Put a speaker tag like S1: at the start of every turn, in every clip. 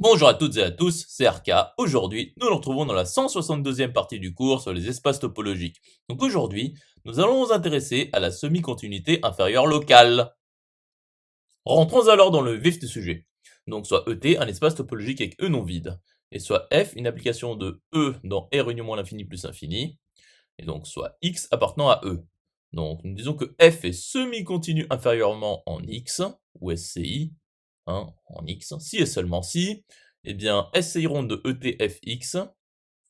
S1: Bonjour à toutes et à tous, c'est RK. Aujourd'hui, nous nous retrouvons dans la 162e partie du cours sur les espaces topologiques. Donc aujourd'hui, nous allons nous intéresser à la semi-continuité inférieure locale. Rentrons alors dans le vif du sujet. Donc soit ET, un espace topologique avec E non vide, et soit F, une application de E dans R union moins l'infini plus l'infini, et donc soit X appartenant à E. Donc nous disons que F est semi-continu inférieurement en X, ou SCI, en X, si et seulement si, eh bien SCI ronde de ETFX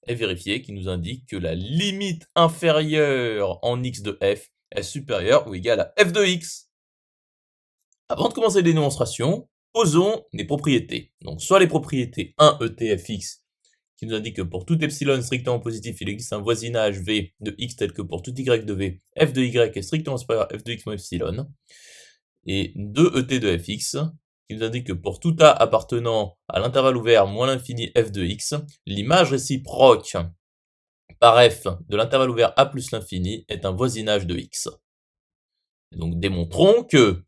S1: est vérifié, qui nous indique que la limite inférieure en X de F est supérieure ou égale à F de X. Avant de commencer les démonstrations, posons les propriétés. Donc soit les propriétés 1 ETFX, qui nous indique que pour tout epsilon strictement positif, il existe un voisinage V de X tel que pour tout Y de V, F de Y est strictement supérieur à F de X moins epsilon, et 2 ET de Fx, qui nous indique que pour tout A appartenant à l'intervalle ouvert moins l'infini f de x, l'image réciproque par f de l'intervalle ouvert a plus l'infini est un voisinage de x. Et donc démontrons que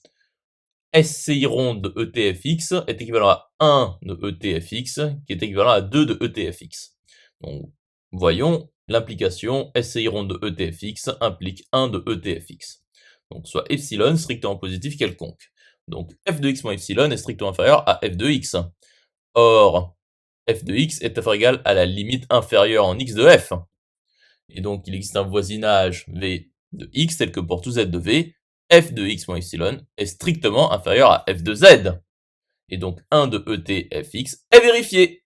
S1: SCI ronde de ETFX est équivalent à 1 de ETFX, qui est équivalent à 2 de ETFX. Donc voyons l'implication SCI ronde de ETFX implique 1 de ETFX. Donc soit epsilon strictement positif quelconque. Donc f de x moins epsilon est strictement inférieur à f de x. Or, f de x est inférieur ou égal à la limite inférieure en x de f. Et donc il existe un voisinage v de x tel que pour tout z de v, f de x moins epsilon est strictement inférieur à f de z. Et donc 1 de ETFX est vérifié.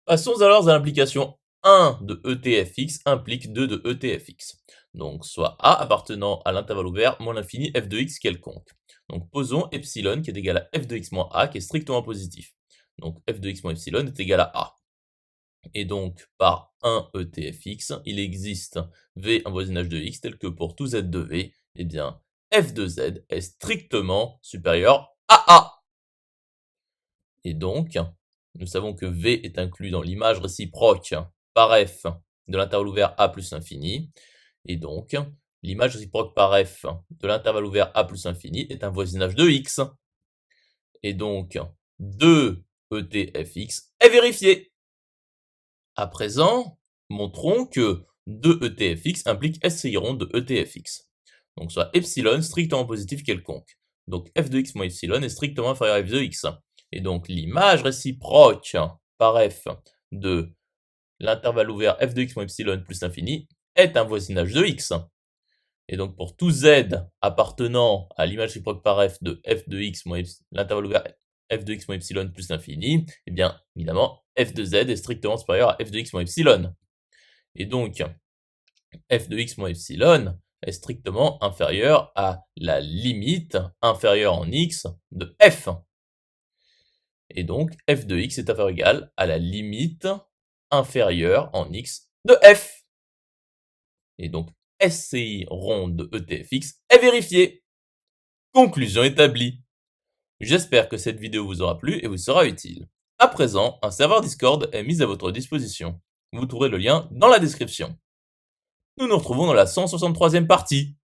S1: Passons alors à l'implication 1 de ETFX implique 2 de ETFX. Donc soit A appartenant à l'intervalle ouvert moins l'infini f de x quelconque. Donc posons epsilon qui est égal à f de x moins a qui est strictement positif. Donc f de x moins epsilon est égal à a. Et donc par 1 ETFX, il existe v un voisinage de x tel que pour tout z de v, eh bien f de z est strictement supérieur à a. Et donc, nous savons que V est inclus dans l'image réciproque par F de l'intervalle ouvert A plus l'infini. Et donc, l'image réciproque par F de l'intervalle ouvert A plus l'infini est un voisinage de X. Et donc, 2 ETFX est vérifié. À présent, montrons que 2 ETFX implique SCI ronde de ETFX. Donc, soit epsilon strictement positif quelconque. Donc, f de x moins epsilon est strictement inférieur à f de x. Et donc, l'image réciproque par f de l'intervalle ouvert f de x moins epsilon plus l'infini est un voisinage de x. Et donc, pour tout z appartenant à l'image réciproque par f de f de x moins l'intervalle ouvert f de x moins epsilon plus l'infini, eh bien, évidemment, f de z est strictement supérieur à f de x moins epsilon. Et donc, f de x moins epsilon est strictement inférieur à la limite inférieure en x de f. Et donc, f de x est inférieur ou égal à la limite inférieure en x de f. Et donc, SCI ronde de ETFX est vérifié. Conclusion établie. J'espère que cette vidéo vous aura plu et vous sera utile. À présent, un serveur Discord est mis à votre disposition. Vous trouverez le lien dans la description. Nous nous retrouvons dans la 163e partie.